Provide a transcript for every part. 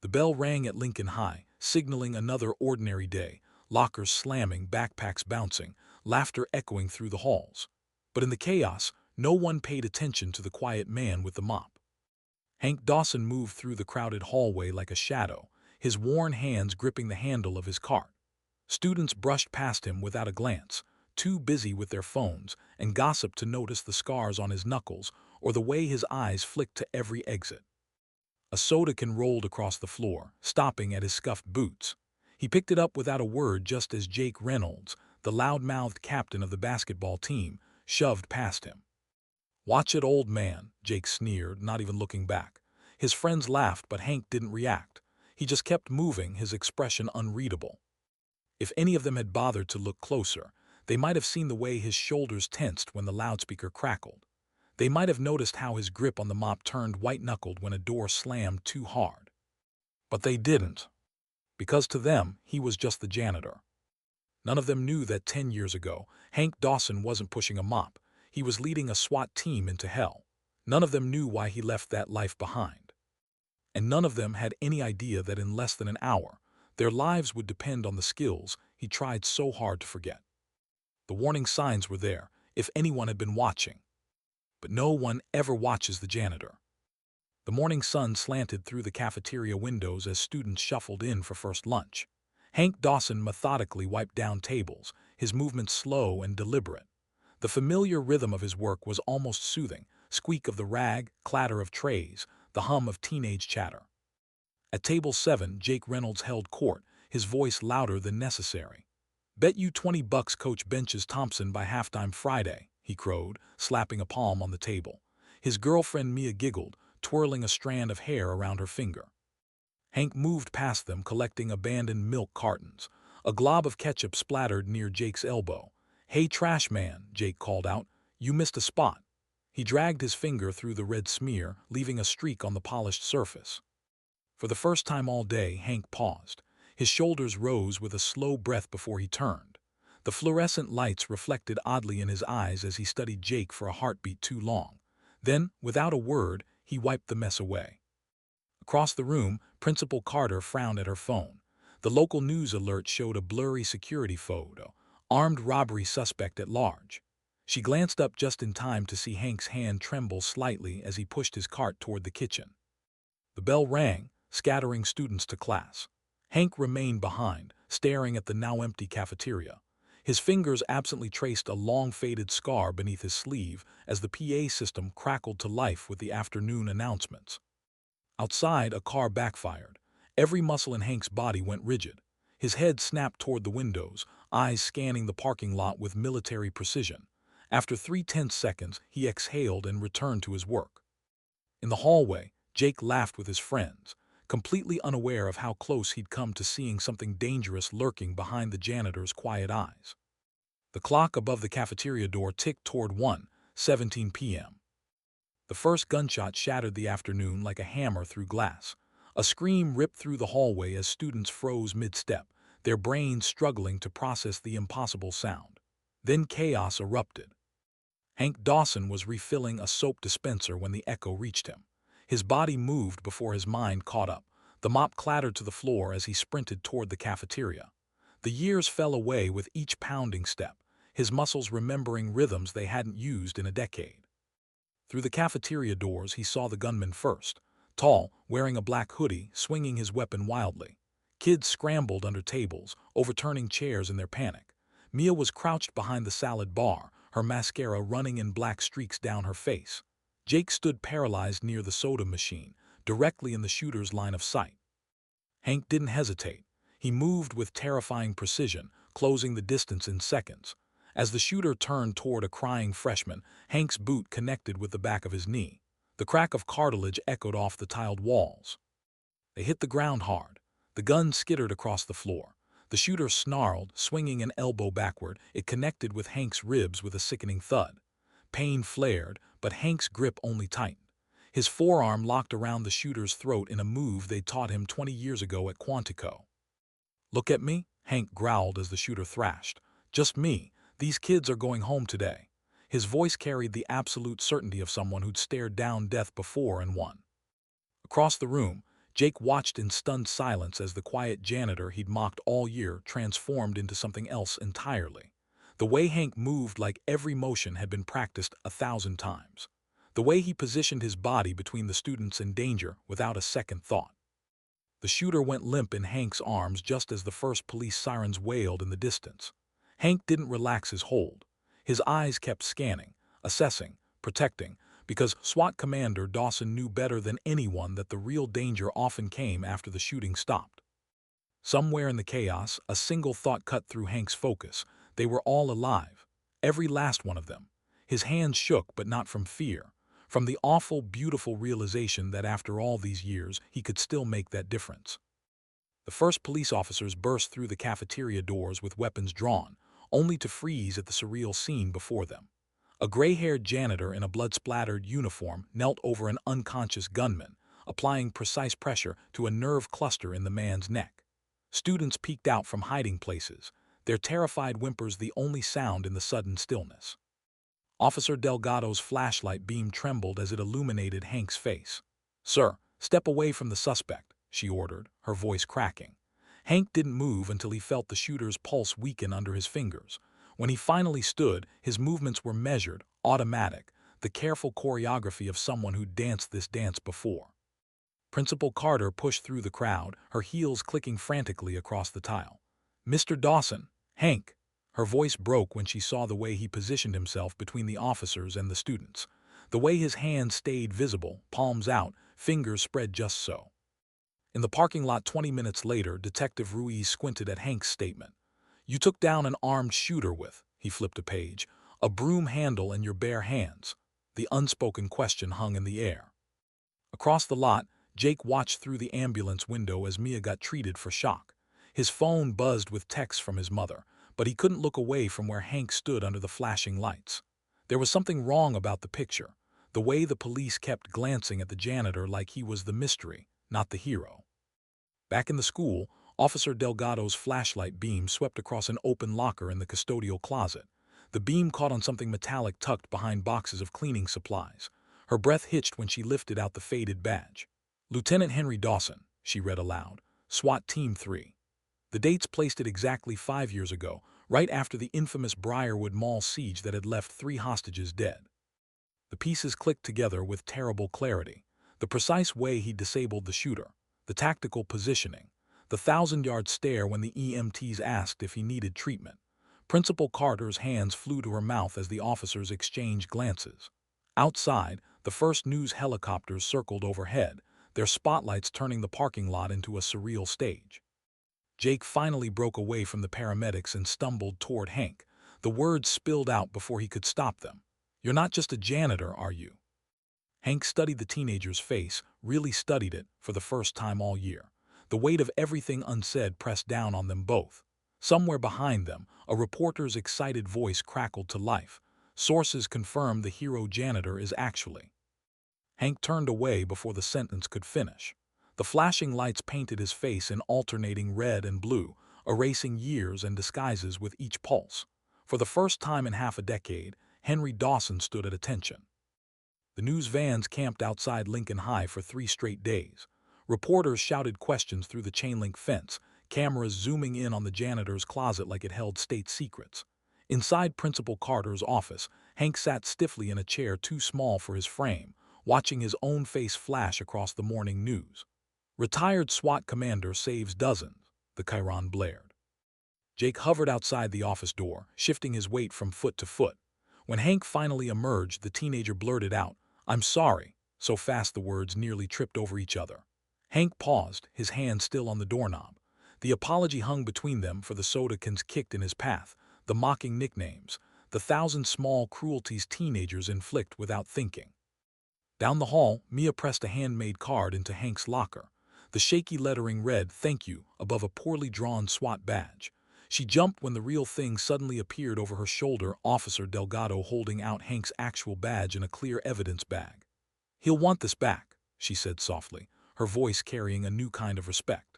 The bell rang at Lincoln High, signaling another ordinary day, lockers slamming, backpacks bouncing, laughter echoing through the halls. But in the chaos, no one paid attention to the quiet man with the mop. Hank Dawson moved through the crowded hallway like a shadow, his worn hands gripping the handle of his cart. Students brushed past him without a glance, too busy with their phones, and gossiped to notice the scars on his knuckles or the way his eyes flicked to every exit. A soda can rolled across the floor, stopping at his scuffed boots. He picked it up without a word just as Jake Reynolds, the loud-mouthed captain of the basketball team, shoved past him. "Watch it, old man," Jake sneered, not even looking back. His friends laughed, but Hank didn't react. He just kept moving, his expression unreadable. If any of them had bothered to look closer, they might have seen the way his shoulders tensed when the loudspeaker crackled. They might have noticed how his grip on the mop turned white-knuckled when a door slammed too hard. But they didn't, because to them, he was just the janitor. None of them knew that 10 years ago, Hank Dawson wasn't pushing a mop. He was leading a SWAT team into hell. None of them knew why he left that life behind. And none of them had any idea that in less than an hour, their lives would depend on the skills he tried so hard to forget. The warning signs were there, if anyone had been watching. But no one ever watches the janitor. The morning sun slanted through the cafeteria windows as students shuffled in for first lunch. Hank Dawson methodically wiped down tables, his movements slow and deliberate. The familiar rhythm of his work was almost soothing, squeak of the rag, clatter of trays, the hum of teenage chatter. At table 7, Jake Reynolds held court, his voice louder than necessary. "Bet you $20 Coach benches Thompson by halftime Friday," he crowed, slapping a palm on the table. His girlfriend Mia giggled, twirling a strand of hair around her finger. Hank moved past them, collecting abandoned milk cartons. A glob of ketchup splattered near Jake's elbow. "Hey, trash man," Jake called out, "you missed a spot." He dragged his finger through the red smear, leaving a streak on the polished surface. For the first time all day, Hank paused. His shoulders rose with a slow breath before he turned. The fluorescent lights reflected oddly in his eyes as he studied Jake for a heartbeat too long. Then, without a word, he wiped the mess away. Across the room, Principal Carter frowned at her phone. The local news alert showed a blurry security photo, armed robbery suspect at large. She glanced up just in time to see Hank's hand tremble slightly as he pushed his cart toward the kitchen. The bell rang, scattering students to class. Hank remained behind, staring at the now-empty cafeteria. His fingers absently traced a long faded scar beneath his sleeve as the PA system crackled to life with the afternoon announcements. Outside, a car backfired. Every muscle in Hank's body went rigid. His head snapped toward the windows, eyes scanning the parking lot with military precision. After 3 tense seconds, he exhaled and returned to his work. In the hallway, Jake laughed with his friends, completely unaware of how close he'd come to seeing something dangerous lurking behind the janitor's quiet eyes. The clock above the cafeteria door ticked toward 1:17 p.m. The first gunshot shattered the afternoon like a hammer through glass. A scream ripped through the hallway as students froze mid-step, their brains struggling to process the impossible sound. Then chaos erupted. Hank Dawson was refilling a soap dispenser when the echo reached him. His body moved before his mind caught up. The mop clattered to the floor as he sprinted toward the cafeteria. The years fell away with each pounding step, his muscles remembering rhythms they hadn't used in a decade. Through the cafeteria doors, he saw the gunman first, tall, wearing a black hoodie, swinging his weapon wildly. Kids scrambled under tables, overturning chairs in their panic. Mia was crouched behind the salad bar, her mascara running in black streaks down her face. Jake stood paralyzed near the soda machine, directly in the shooter's line of sight. Hank didn't hesitate. He moved with terrifying precision, closing the distance in seconds. As the shooter turned toward a crying freshman, Hank's boot connected with the back of his knee. The crack of cartilage echoed off the tiled walls. They hit the ground hard. The gun skittered across the floor. The shooter snarled, swinging an elbow backward. It connected with Hank's ribs with a sickening thud. Pain flared, but Hank's grip only tightened. His forearm locked around the shooter's throat in a move they'd taught him 20 years ago at Quantico. "Look at me," Hank growled as the shooter thrashed. "Just me. These kids are going home today." His voice carried the absolute certainty of someone who'd stared down death before and won. Across the room, Jake watched in stunned silence as the quiet janitor he'd mocked all year transformed into something else entirely. The way Hank moved like every motion had been practiced 1,000 times. The way he positioned his body between the students in danger without a second thought. The shooter went limp in Hank's arms just as the first police sirens wailed in the distance. Hank didn't relax his hold. His eyes kept scanning, assessing, protecting, because SWAT Commander Dawson knew better than anyone that the real danger often came after the shooting stopped. Somewhere in the chaos, a single thought cut through Hank's focus. They were all alive. Every last one of them. His hands shook, but not from fear. From the awful, beautiful realization that after all these years, he could still make that difference. The first police officers burst through the cafeteria doors with weapons drawn, only to freeze at the surreal scene before them. A gray-haired janitor in a blood-splattered uniform knelt over an unconscious gunman, applying precise pressure to a nerve cluster in the man's neck. Students peeked out from hiding places, their terrified whimpers the only sound in the sudden stillness. Officer Delgado's flashlight beam trembled as it illuminated Hank's face. "Sir, step away from the suspect," she ordered, her voice cracking. Hank didn't move until he felt the shooter's pulse weaken under his fingers. When he finally stood, his movements were measured, automatic, the careful choreography of someone who'd danced this dance before. Principal Carter pushed through the crowd, her heels clicking frantically across the tile. "Mr. Dawson, Hank!" Her voice broke when she saw the way he positioned himself between the officers and the students. The way his hands stayed visible, palms out, fingers spread just so. In the parking lot 20 minutes later, Detective Ruiz squinted at Hank's statement. "You took down an armed shooter with," he flipped a page, "a broom handle in your bare hands." The unspoken question hung in the air. Across the lot, Jake watched through the ambulance window as Mia got treated for shock. His phone buzzed with texts from his mother, but he couldn't look away from where Hank stood under the flashing lights. There was something wrong about the picture, the way the police kept glancing at the janitor like he was the mystery, not the hero. Back in the school, Officer Delgado's flashlight beam swept across an open locker in the custodial closet. The beam caught on something metallic tucked behind boxes of cleaning supplies. Her breath hitched when she lifted out the faded badge. "Lieutenant Henry Dawson," she read aloud, "SWAT Team 3. The dates placed it exactly 5 years ago, right after the infamous Briarwood Mall siege that had left 3 hostages dead." The pieces clicked together with terrible clarity. The precise way he disabled the shooter, the tactical positioning, the 1,000-yard stare when the EMTs asked if he needed treatment. Principal Carter's hands flew to her mouth as the officers exchanged glances. Outside, the first news helicopters circled overhead, their spotlights turning the parking lot into a surreal stage. Jake finally broke away from the paramedics and stumbled toward Hank. The words spilled out before he could stop them. "You're not just a janitor, are you?" Hank studied the teenager's face, really studied it, for the first time all year. The weight of everything unsaid pressed down on them both. Somewhere behind them, a reporter's excited voice crackled to life. "Sources confirm the hero janitor is actually..." Hank turned away before the sentence could finish. The flashing lights painted his face in alternating red and blue, erasing years and disguises with each pulse. For the first time in half a decade, Henry Dawson stood at attention. The news vans camped outside Lincoln High for 3 straight days. Reporters shouted questions through the chain-link fence, cameras zooming in on the janitor's closet like it held state secrets. Inside Principal Carter's office, Hank sat stiffly in a chair too small for his frame, watching his own face flash across the morning news. "Retired SWAT commander saves dozens," the chyron blared. Jake hovered outside the office door, shifting his weight from foot to foot. When Hank finally emerged, the teenager blurted out, "I'm sorry," so fast the words nearly tripped over each other. Hank paused, his hand still on the doorknob. The apology hung between them, for the soda cans kicked in his path, the mocking nicknames, the 1,000 small cruelties teenagers inflict without thinking. Down the hall, Mia pressed a handmade card into Hank's locker. The shaky lettering read, "Thank you," above a poorly drawn SWAT badge. She jumped when the real thing suddenly appeared over her shoulder, Officer Delgado holding out Hank's actual badge in a clear evidence bag. "He'll want this back," she said softly, her voice carrying a new kind of respect.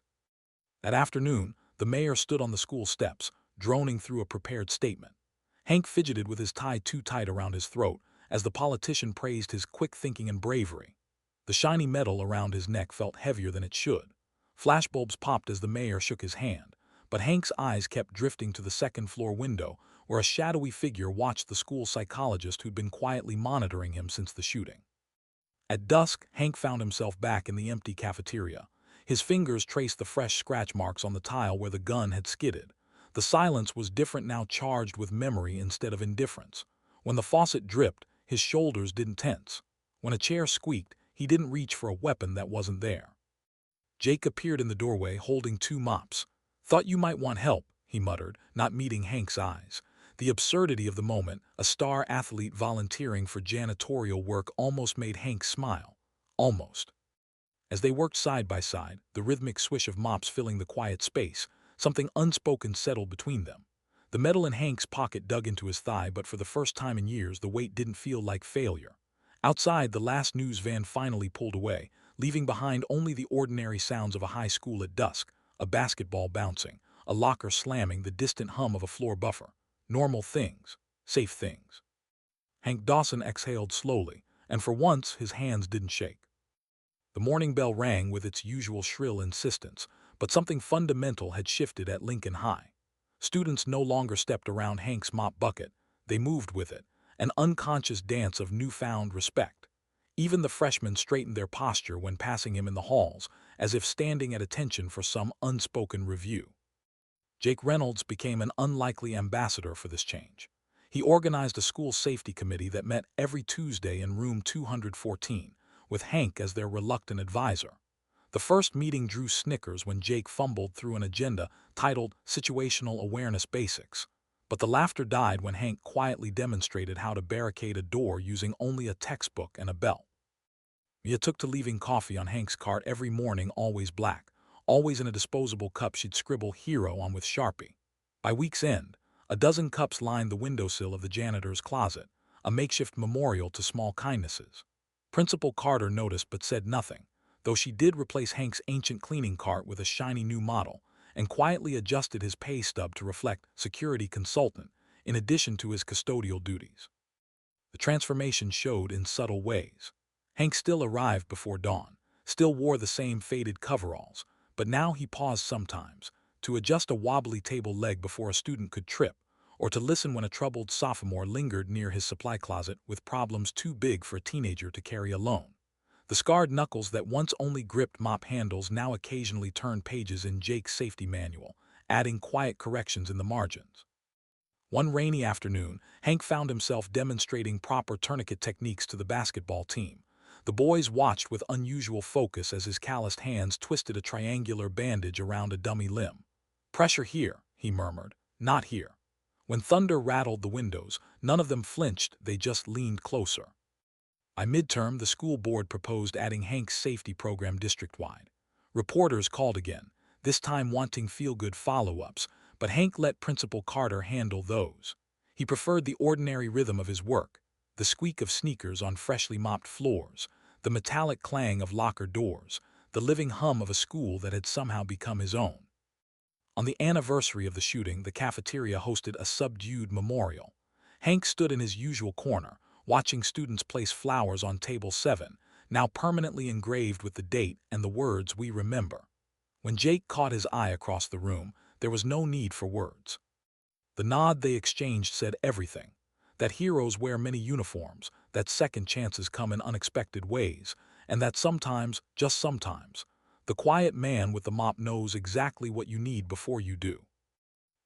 That afternoon, the mayor stood on the school steps, droning through a prepared statement. Hank fidgeted with his tie too tight around his throat as the politician praised his quick thinking and bravery. The shiny metal around his neck felt heavier than it should. Flashbulbs popped as the mayor shook his hand, but Hank's eyes kept drifting to the second-floor window where a shadowy figure watched the school psychologist who'd been quietly monitoring him since the shooting. At dusk, Hank found himself back in the empty cafeteria. His fingers traced the fresh scratch marks on the tile where the gun had skidded. The silence was different now, charged with memory instead of indifference. When the faucet dripped, his shoulders didn't tense. When a chair squeaked, he didn't reach for a weapon that wasn't there. Jake appeared in the doorway holding 2 mops. "Thought you might want help," he muttered, not meeting Hank's eyes. The absurdity of the moment, a star athlete volunteering for janitorial work, almost made Hank smile. Almost. As they worked side by side, the rhythmic swish of mops filling the quiet space, something unspoken settled between them. The metal in Hank's pocket dug into his thigh, but for the first time in years the weight didn't feel like failure. Outside, the last news van finally pulled away, leaving behind only the ordinary sounds of a high school at dusk, a basketball bouncing, a locker slamming, the distant hum of a floor buffer. Normal things. Safe things. Hank Dawson exhaled slowly, and for once his hands didn't shake. The morning bell rang with its usual shrill insistence, but something fundamental had shifted at Lincoln High. Students no longer stepped around Hank's mop bucket, they moved with it, an unconscious dance of newfound respect. Even the freshmen straightened their posture when passing him in the halls, as if standing at attention for some unspoken review. Jake Reynolds became an unlikely ambassador for this change. He organized a school safety committee that met every Tuesday in room 214, with Hank as their reluctant advisor. The first meeting drew snickers when Jake fumbled through an agenda titled Situational Awareness Basics. But the laughter died when Hank quietly demonstrated how to barricade a door using only a textbook and a belt. Mia took to leaving coffee on Hank's cart every morning, always black, always in a disposable cup she'd scribble "Hero" on with Sharpie. By week's end, a dozen cups lined the windowsill of the janitor's closet, a makeshift memorial to small kindnesses. Principal Carter noticed but said nothing, though she did replace Hank's ancient cleaning cart with a shiny new model, and quietly adjusted his pay stub to reflect security consultant, in addition to his custodial duties. The transformation showed in subtle ways. Hank still arrived before dawn, still wore the same faded coveralls, but now he paused sometimes, to adjust a wobbly table leg before a student could trip, or to listen when a troubled sophomore lingered near his supply closet with problems too big for a teenager to carry alone. The scarred knuckles that once only gripped mop handles now occasionally turned pages in Jake's safety manual, adding quiet corrections in the margins. One rainy afternoon, Hank found himself demonstrating proper tourniquet techniques to the basketball team. The boys watched with unusual focus as his calloused hands twisted a triangular bandage around a dummy limb. "Pressure here," he murmured, "not here." When thunder rattled the windows, none of them flinched, they just leaned closer. By midterm, the school board proposed adding Hank's safety program district-wide. Reporters called again, this time wanting feel-good follow-ups, but Hank let Principal Carter handle those. He preferred the ordinary rhythm of his work, the squeak of sneakers on freshly mopped floors, the metallic clang of locker doors, the living hum of a school that had somehow become his own. On the anniversary of the shooting, the cafeteria hosted a subdued memorial. Hank stood in his usual corner, watching students place flowers on table 7, now permanently engraved with the date and the words "We remember." When Jake caught his eye across the room, there was no need for words. The nod they exchanged said everything. That heroes wear many uniforms, that second chances come in unexpected ways, and that sometimes, just sometimes, the quiet man with the mop knows exactly what you need before you do.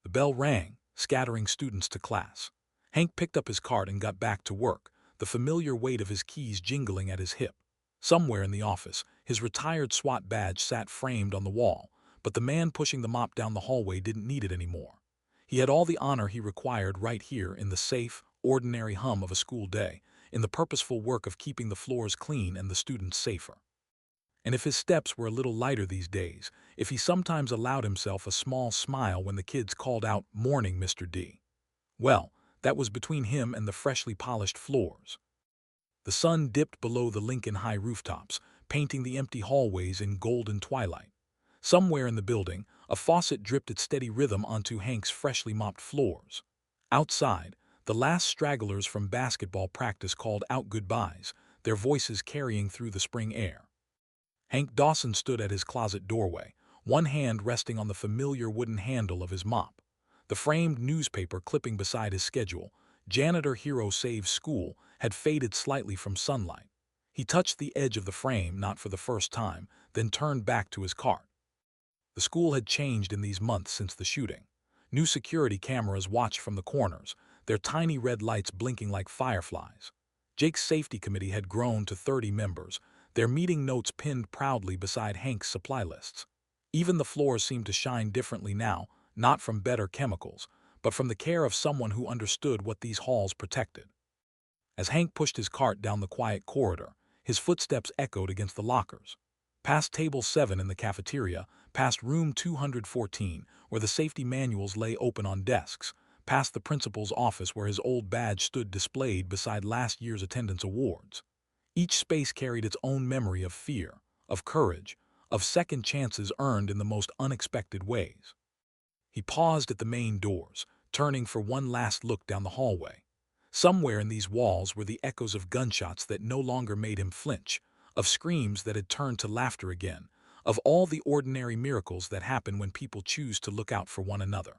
The bell rang, scattering students to class. Hank picked up his cart and got back to work, the familiar weight of his keys jingling at his hip. Somewhere in the office, his retired SWAT badge sat framed on the wall, but the man pushing the mop down the hallway didn't need it anymore. He had all the honor he required right here in the safe, ordinary hum of a school day, in the purposeful work of keeping the floors clean and the students safer. And if his steps were a little lighter these days, if he sometimes allowed himself a small smile when the kids called out, "Morning, Mr. D," well, that was between him and the freshly polished floors. The sun dipped below the Lincoln High rooftops, painting the empty hallways in golden twilight. Somewhere in the building, a faucet dripped its steady rhythm onto Hank's freshly mopped floors. Outside, the last stragglers from basketball practice called out goodbyes, their voices carrying through the spring air. Hank Dawson stood at his closet doorway, one hand resting on the familiar wooden handle of his mop. The framed newspaper clipping beside his schedule, Janitor Hero Saves School, had faded slightly from sunlight. He touched the edge of the frame not for the first time, then turned back to his cart. The school had changed in these months since the shooting. New security cameras watched from the corners, their tiny red lights blinking like fireflies. Jake's safety committee had grown to 30 members, their meeting notes pinned proudly beside Hank's supply lists. Even the floors seemed to shine differently now, not from better chemicals, but from the care of someone who understood what these halls protected. As Hank pushed his cart down the quiet corridor, his footsteps echoed against the lockers. Past table 7 in the cafeteria, past room 214, where the safety manuals lay open on desks, past the principal's office where his old badge stood displayed beside last year's attendance awards. Each space carried its own memory of fear, of courage, of second chances earned in the most unexpected ways. He paused at the main doors, turning for one last look down the hallway. Somewhere in these walls were the echoes of gunshots that no longer made him flinch, of screams that had turned to laughter again, of all the ordinary miracles that happen when people choose to look out for one another.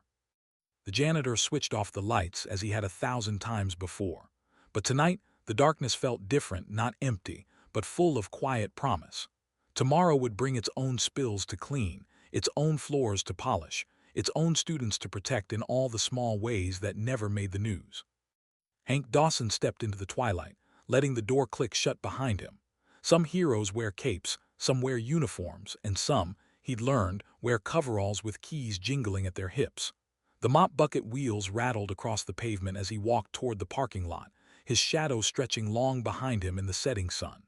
The janitor switched off the lights as he had 1,000 times before. But tonight, the darkness felt different, not empty, but full of quiet promise. Tomorrow would bring its own spills to clean, its own floors to polish, its own students to protect in all the small ways that never made the news. Hank Dawson stepped into the twilight, letting the door click shut behind him. Some heroes wear capes, some wear uniforms, and some, he'd learned, wear coveralls with keys jingling at their hips. The mop bucket wheels rattled across the pavement as he walked toward the parking lot, his shadow stretching long behind him in the setting sun.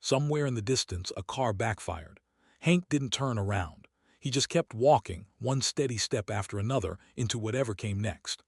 Somewhere in the distance, a car backfired. Hank didn't turn around. He just kept walking, one steady step after another, into whatever came next.